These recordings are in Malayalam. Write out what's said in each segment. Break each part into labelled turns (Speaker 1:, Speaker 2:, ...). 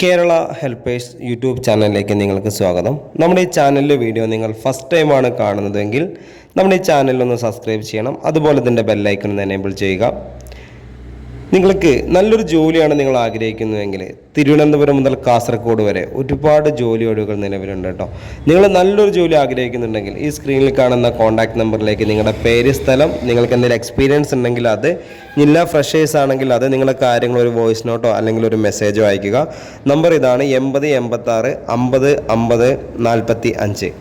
Speaker 1: കേരള ഹെൽപ്പേഴ്സ് യൂട്യൂബ് ചാനലിലേക്ക് നിങ്ങൾക്ക് സ്വാഗതം. നമ്മുടെ ഈ ചാനലിലെ വീഡിയോ നിങ്ങൾ ഫസ്റ്റ് ടൈമാണ് കാണുന്നതെങ്കിൽ നമ്മുടെ ഈ ചാനലൊന്ന് സബ്സ്ക്രൈബ് ചെയ്യണം. അതുപോലെ തന്നെ ബെല്ലൈക്കൺ ഒന്ന് എനേബിൾ ചെയ്യുക. നിങ്ങൾക്ക് നല്ലൊരു ജോലിയാണ് നിങ്ങൾ ആഗ്രഹിക്കുന്നതെങ്കിൽ തിരുവനന്തപുരം മുതൽ കാസർഗോഡ് വരെ ഒരുപാട് ജോലി ഒഴിവുകൾ നിലവിലുണ്ട് കേട്ടോ. നിങ്ങൾ നല്ലൊരു ജോലി ആഗ്രഹിക്കുന്നുണ്ടെങ്കിൽ ഈ സ്ക്രീനിൽ കാണുന്ന കോൺടാക്ട് നമ്പറിലേക്ക് നിങ്ങളുടെ പേര്, സ്ഥലം, നിങ്ങൾക്ക് എന്തെങ്കിലും എക്സ്പീരിയൻസ് ഉണ്ടെങ്കിൽ അത്, ജില്ലാ ഫ്രഷേഴ്സ് ആണെങ്കിൽ അത്, നിങ്ങളുടെ കാര്യങ്ങൾ ഒരു വോയിസ് നോട്ടോ അല്ലെങ്കിൽ ഒരു മെസ്സേജോ അയയ്ക്കുക. നമ്പർ ഇതാണ് 80 86 50 50 45.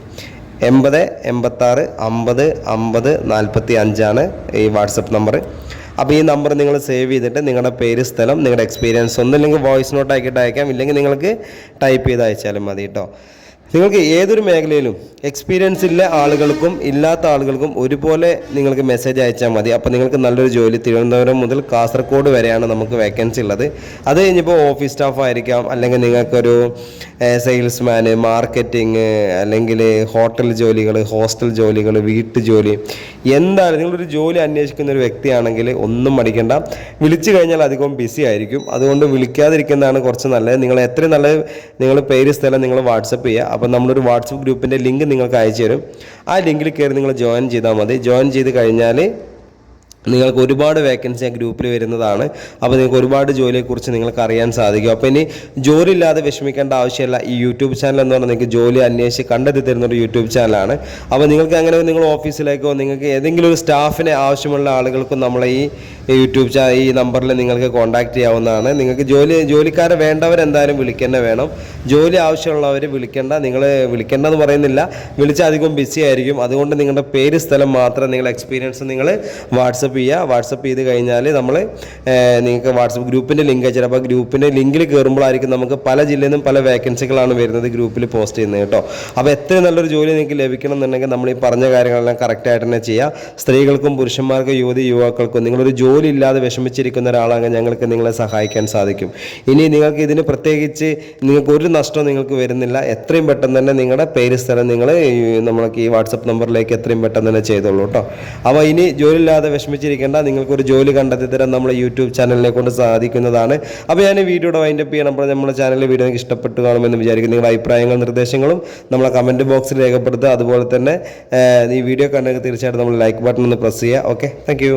Speaker 1: 80 86 50 50 45 ഈ വാട്സപ്പ് നമ്പർ. അപ്പോൾ ഈ നമ്പർ നിങ്ങൾ സേവ് ചെയ്തിട്ട് നിങ്ങളുടെ പേര്, സ്ഥലം, നിങ്ങളുടെ എക്സ്പീരിയൻസ് ഒന്നില്ലെങ്കിൽ വോയിസ് നോട്ട് ആക്കിയിട്ട് അയക്കാം, ഇല്ലെങ്കിൽ നിങ്ങൾക്ക് ടൈപ്പ് ചെയ്ത് അയച്ചാലും മതി കേട്ടോ. നിങ്ങൾക്ക് ഏതൊരു മേഖലയിലും എക്സ്പീരിയൻസ് ഉള്ള ആളുകൾക്കും ഇല്ലാത്ത ആളുകൾക്കും ഒരുപോലെ നിങ്ങൾക്ക് മെസ്സേജ് അയച്ചാൽ മതി. അപ്പോൾ നിങ്ങൾക്ക് നല്ലൊരു ജോലി തിരുവനന്തപുരം മുതൽ കാസർഗോഡ് വരെയാണ് നമുക്ക് വേക്കൻസി ഉള്ളത്. അത് കഴിഞ്ഞിപ്പോൾ ഓഫീസ് സ്റ്റാഫ് ആയിരിക്കാം, അല്ലെങ്കിൽ നിങ്ങൾക്കൊരു സെയിൽസ്മാന്, മാർക്കറ്റിംഗ്, അല്ലെങ്കിൽ ഹോട്ടൽ ജോലികൾ, ഹോസ്റ്റൽ ജോലികൾ, വീട്ടുജോലി, എന്തായാലും നിങ്ങളൊരു ജോലി അന്വേഷിക്കുന്ന ഒരു വ്യക്തിയാണെങ്കിൽ ഒന്നും മടിക്കേണ്ട. വിളിച്ചു കഴിഞ്ഞാൽ അധികം ബിസി ആയിരിക്കും. അതുകൊണ്ട് വിളിക്കാതിരിക്കുന്നതാണ് കുറച്ച് നല്ലത്. നിങ്ങൾ എത്രയും നല്ലത് നിങ്ങൾ പേര്, സ്ഥലം നിങ്ങൾ വാട്സപ്പ് ചെയ്യുക. അപ്പോൾ നമ്മളൊരു വാട്സപ്പ് ഗ്രൂപ്പിൻ്റെ ലിങ്ക് നിങ്ങൾക്ക് അയച്ചു തരും. ആ ലിങ്കിൽ കയറി നിങ്ങൾ ജോയിൻ ചെയ്താൽ മതി. ജോയിൻ ചെയ്ത് കഴിഞ്ഞാൽ നിങ്ങൾക്ക് ഒരുപാട് വേക്കൻസി ആ ഗ്രൂപ്പിൽ വരുന്നതാണ്. അപ്പോൾ നിങ്ങൾക്ക് ഒരുപാട് ജോലിയെക്കുറിച്ച് നിങ്ങൾക്ക് അറിയാൻ സാധിക്കും. അപ്പോൾ ഇനി ജോലി ഇല്ലാതെ വിഷമിക്കേണ്ട ആവശ്യമില്ല. ഈ യൂട്യൂബ് ചാനൽ എന്ന് പറഞ്ഞാൽ നിങ്ങൾക്ക് ജോലി അന്വേഷിച്ച് കണ്ടെത്തി തരുന്നൊരു യൂട്യൂബ് ചാനലാണ്. അപ്പോൾ നിങ്ങൾക്ക് അങ്ങനെ നിങ്ങൾ ഓഫീസിലേക്കോ നിങ്ങൾക്ക് ഏതെങ്കിലും ഒരു സ്റ്റാഫിനെ ആവശ്യമുള്ള ആളുകൾക്കും നമ്മളെ ഈ യൂട്യൂബ് ചാനൽ ഈ നമ്പറിൽ നിങ്ങൾക്ക് കോൺടാക്റ്റ് ചെയ്യാവുന്നതാണ്. നിങ്ങൾക്ക് ജോലിക്കാരെ വേണ്ടവരെന്തായാലും വിളിക്കേണ്ട വേണം. ജോലി ആവശ്യമുള്ളവർ വിളിക്കേണ്ട. നിങ്ങൾ വിളിക്കേണ്ടെന്ന് പറയുന്നില്ല, വിളിച്ചാൽ അധികം ബിസി ആയിരിക്കും. അതുകൊണ്ട് നിങ്ങളുടെ പേര്, സ്ഥലം മാത്രം, നിങ്ങളുടെ എക്സ്പീരിയൻസ് നിങ്ങൾ വാട്സപ്പ് ചെയ്ത് കഴിഞ്ഞാൽ നമ്മൾ നിങ്ങൾക്ക് വാട്സപ്പ് ഗ്രൂപ്പിൻ്റെ ലിങ്ക് അയച്ചു. അപ്പോൾ ഗ്രൂപ്പിൻ്റെ ലിങ്കിൽ കയറുമ്പോഴായിരിക്കും നമുക്ക് പല ജില്ലയിൽ നിന്നും പല വേക്കൻസികളാണ് വരുന്നത് ഗ്രൂപ്പിൽ പോസ്റ്റ് ചെയ്യുന്നത് കേട്ടോ. അപ്പോൾ എത്ര നല്ലൊരു ജോലി നിങ്ങൾക്ക് ലഭിക്കണം എന്നുണ്ടെങ്കിൽ നമ്മൾ ഈ പറഞ്ഞ കാര്യങ്ങളെല്ലാം കറക്റ്റായിട്ട് തന്നെ ചെയ്യുക. സ്ത്രീകൾക്കും പുരുഷന്മാർക്കും യുവാക്കൾക്കും നിങ്ങളൊരു ജോലി ഇല്ലാതെ വിഷമിച്ചിരിക്കുന്ന ഒരാളാണെങ്കിൽ ഞങ്ങൾക്ക് നിങ്ങളെ സഹായിക്കാൻ സാധിക്കും. ഇനി നിങ്ങൾക്ക് ഇതിന് പ്രത്യേകിച്ച് നിങ്ങൾക്ക് ഒരു നഷ്ടവും നിങ്ങൾക്ക് വരുന്നില്ല. എത്രയും പെട്ടെന്ന് തന്നെ നിങ്ങളുടെ പേര്, സ്ഥലം നിങ്ങൾ നമ്മൾക്ക് ഈ വാട്സപ്പ് നമ്പറിലേക്ക് എത്രയും പെട്ടെന്ന് തന്നെ ചെയ്തോളൂ കേട്ടോ. അപ്പോൾ ഇനി ജോലി ഇല്ലാതെ വിഷമിച്ചിരിക്കേണ്ട, നിങ്ങൾക്കൊരു ജോലി കണ്ടെത്തി തരാൻ നമ്മുടെ യൂട്യൂബ് ചാനലിനെ കൊണ്ട് സാധിക്കുന്നതാണ്. അപ്പോൾ ഞാൻ വീഡിയോയുടെ വൈൻഡപ്പ് ചെയ്യണം. അപ്പോൾ നമ്മുടെ ചാനലിലെ വീഡിയോ നിങ്ങൾക്ക് ഇഷ്ടപ്പെട്ടു കാണുമെന്ന് വിചാരിക്കും. നിങ്ങളുടെ അഭിപ്രായങ്ങളും നിർദ്ദേശങ്ങളും നമ്മളെ കമൻറ്റ് ബോക്സിൽ രേഖപ്പെടുത്തുക. അതുപോലെ തന്നെ ഈ വീഡിയോ കണ്ടെങ്കിൽ തീർച്ചയായിട്ടും നമ്മൾ ലൈക്ക് ബട്ടൺ ഒന്ന് പ്രസ് ചെയ്യുക. Okay, thank